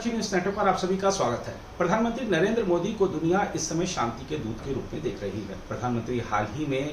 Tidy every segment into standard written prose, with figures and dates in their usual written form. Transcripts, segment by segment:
साक्षी news network पर आप सभी का स्वागत है। प्रधानमंत्री नरेंद्र मोदी को दुनिया इस समय शांति के दूत के रूप में देख रही है। प्रधानमंत्री हाल ही में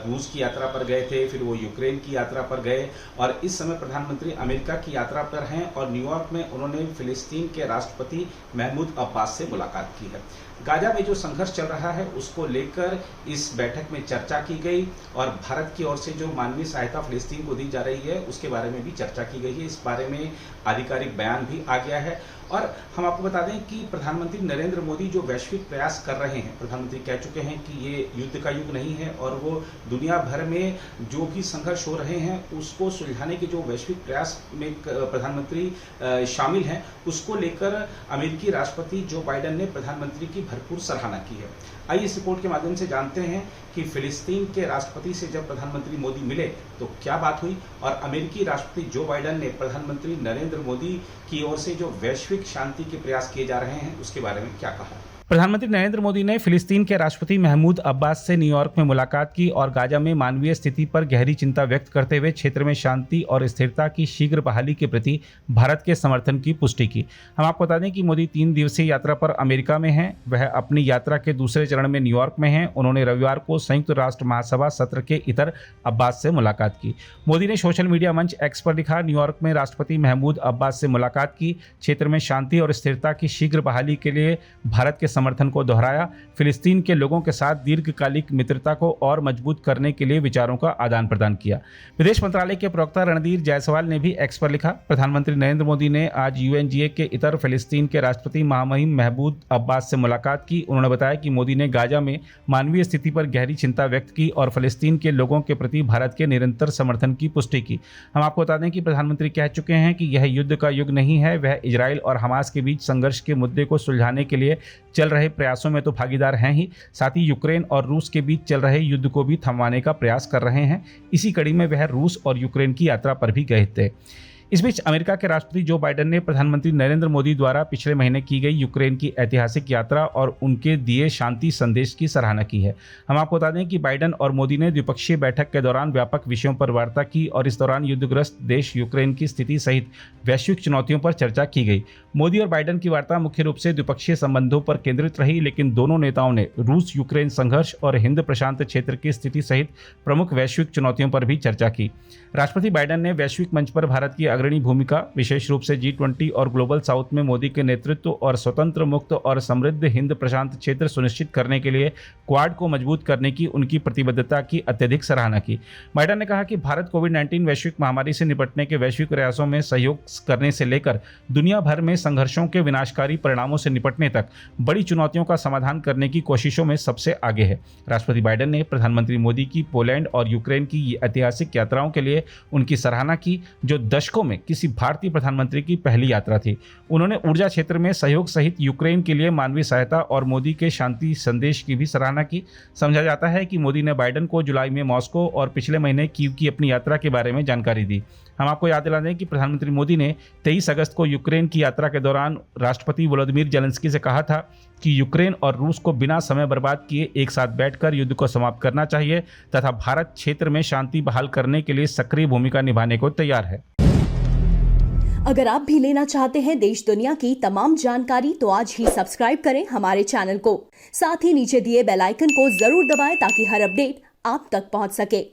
रूस की यात्रा पर गए थे, फिर वो यूक्रेन की यात्रा पर गए और इस समय प्रधानमंत्री अमेरिका की यात्रा पर हैं और न्यूयॉर्क में उन्होंने फिलिस्तीन के राष्ट्रपति महमूद अब्बास से मुलाकात की है। गाजा में जो संघर्ष चल रहा है उसको लेकर इस बैठक में चर्चा की गई और भारत की ओर से जो मानवीय सहायता फिलिस्तीन को दी जा रही है उसके बारे में भी चर्चा की गई है। इस बारे में आधिकारिक बयान भी आ गया है और हम आपको बता दें कि प्रधानमंत्री नरेंद्र मोदी जो वैश्विक प्रयास कर रहे हैं, प्रधानमंत्री कह चुके हैं कि ये युद्ध का युग नहीं है और वो दुनिया भर में जो भी संघर्ष हो रहे हैं उसको सुलझाने के जो वैश्विक प्रयास में प्रधानमंत्री शामिल हैं उसको लेकर अमेरिकी राष्ट्रपति जो बाइडेन ने प्रधानमंत्री की भरपूर सराहना की है। आइए इस रिपोर्ट के माध्यम से जानते हैं कि फिलिस्तीन के राष्ट्रपति से जब प्रधानमंत्री मोदी मिले तो क्या बात हुई और अमेरिकी राष्ट्रपति जो बाइडेन ने प्रधानमंत्री नरेंद्र मोदी की ओर से जो वैश्विक शांति के प्रयास किए जा रहे हैं उसके बारे में क्या कहा। प्रधानमंत्री नरेंद्र मोदी ने फिलिस्तीन के राष्ट्रपति महमूद अब्बास से न्यूयॉर्क में मुलाकात की और गाजा में मानवीय स्थिति पर गहरी चिंता व्यक्त करते हुए क्षेत्र में शांति और स्थिरता की शीघ्र बहाली के प्रति भारत के समर्थन की पुष्टि की। हम आपको बता दें कि मोदी 3 दिवसीय यात्रा पर अमेरिका में हैं। वह अपनी यात्रा के दूसरे चरण में न्यूयॉर्क में हैं। उन्होंने रविवार को संयुक्त राष्ट्र महासभा सत्र के इतर अब्बास से मुलाकात की। मोदी ने सोशल मीडिया मंच एक्स पर लिखा, न्यूयॉर्क में राष्ट्रपति महमूद अब्बास से मुलाकात की, क्षेत्र में शांति और स्थिरता की शीघ्र बहाली के लिए भारत के समर्थन को दोहराया, फिलिस्तीन के लोगों के साथ दीर्घकालिक मित्रता को और मजबूत करने के लिए विचारों का आदान प्रदान किया। विदेश मंत्रालय के प्रवक्ता रणधीर जायसवाल ने भी एक्स पर लिखा, प्रधानमंत्री नरेंद्र मोदी ने आज यूएनजीए के इतर फिलिस्तीन के राष्ट्रपति महामहिम महमूद अब्बास से मुलाकात की। उन्होंने बताया कि मोदी ने गाजा में मानवीय स्थिति पर गहरी चिंता व्यक्त की और फिलिस्तीन के लोगों के प्रति भारत के निरंतर समर्थन की पुष्टि की। हम आपको बता दें कि प्रधानमंत्री कह चुके हैं कि यह युद्ध का युग नहीं है। वह इजराइल और हमास के बीच संघर्ष के मुद्दे को सुलझाने के लिए चल रहे प्रयासों में तो भागीदार हैं ही, साथ ही यूक्रेन और रूस के बीच चल रहे युद्ध को भी थमवाने का प्रयास कर रहे हैं। इसी कड़ी में वह रूस और यूक्रेन की यात्रा पर भी गए थे। इस बीच अमेरिका के राष्ट्रपति जो बाइडेन ने प्रधानमंत्री नरेंद्र मोदी द्वारा पिछले महीने की गई यूक्रेन की ऐतिहासिक यात्रा और उनके दिए शांति संदेश की सराहना की है। हम आपको बता दें कि बाइडेन और मोदी ने द्विपक्षीय बैठक के दौरान व्यापक विषयों पर वार्ता की और इस दौरान युद्धग्रस्त देश यूक्रेन की स्थिति सहित वैश्विक चुनौतियों पर चर्चा की गई। मोदी और बाइडेन की वार्ता मुख्य रूप से द्विपक्षीय संबंधों पर केंद्रित रही, लेकिन दोनों नेताओं ने रूस यूक्रेन संघर्ष और हिंद प्रशांत क्षेत्र की स्थिति सहित प्रमुख वैश्विक चुनौतियों पर भी चर्चा की। राष्ट्रपति बाइडेन ने वैश्विक मंच पर भारत की अग्रणी भूमिका, विशेष रूप से G20 और ग्लोबल साउथ में मोदी के नेतृत्व और स्वतंत्र, मुक्त और समृद्ध हिंद प्रशांत क्षेत्र सुनिश्चित करने के लिए क्वाड को मजबूत करने की उनकी प्रतिबद्धता की अत्यधिक सराहना की। बाइडेन ने कहा कि भारत कोविड-19 वैश्विक महामारी से निपटने के वैश्विक प्रयासों में सहयोग करने से लेकर दुनिया भर में संघर्षों के विनाशकारी परिणामों से निपटने तक बड़ी चुनौतियों का समाधान करने की कोशिशों में सबसे आगे है। राष्ट्रपति बाइडेन ने प्रधानमंत्री मोदी की पोलैंड और यूक्रेन की ऐतिहासिक यात्राओं के लिए उनकी सराहना की, जो दशकों में किसी भारतीय प्रधानमंत्री की पहली यात्रा थी। उन्होंने ऊर्जा क्षेत्र में सहयोग सहित यूक्रेन के लिए मानवीय सहायता और मोदी के शांति संदेश की भी सराहना की। समझा जाता है कि मोदी ने बाइडेन को जुलाई में मॉस्को और पिछले महीने कीव की अपनी यात्रा के बारे में जानकारी दी। हम आपको याद दिला दें कि प्रधानमंत्री मोदी ने 23 अगस्त को यूक्रेन की यात्रा के दौरान राष्ट्रपति वोलोदिमीर जेलेंस्की से कहा था कि यूक्रेन और रूस को बिना समय बर्बाद किए एक साथ बैठकर युद्ध को समाप्त करना चाहिए तथा भारत क्षेत्र में शांति बहाल करने के लिए सक्रिय भूमिका निभाने को तैयार है। अगर आप भी लेना चाहते हैं देश दुनिया की तमाम जानकारी तो आज ही सब्सक्राइब करें हमारे चैनल को। साथ ही नीचे दिए बेल आइकन को जरूर दबाएं ताकि हर अपडेट आप तक पहुंच सके।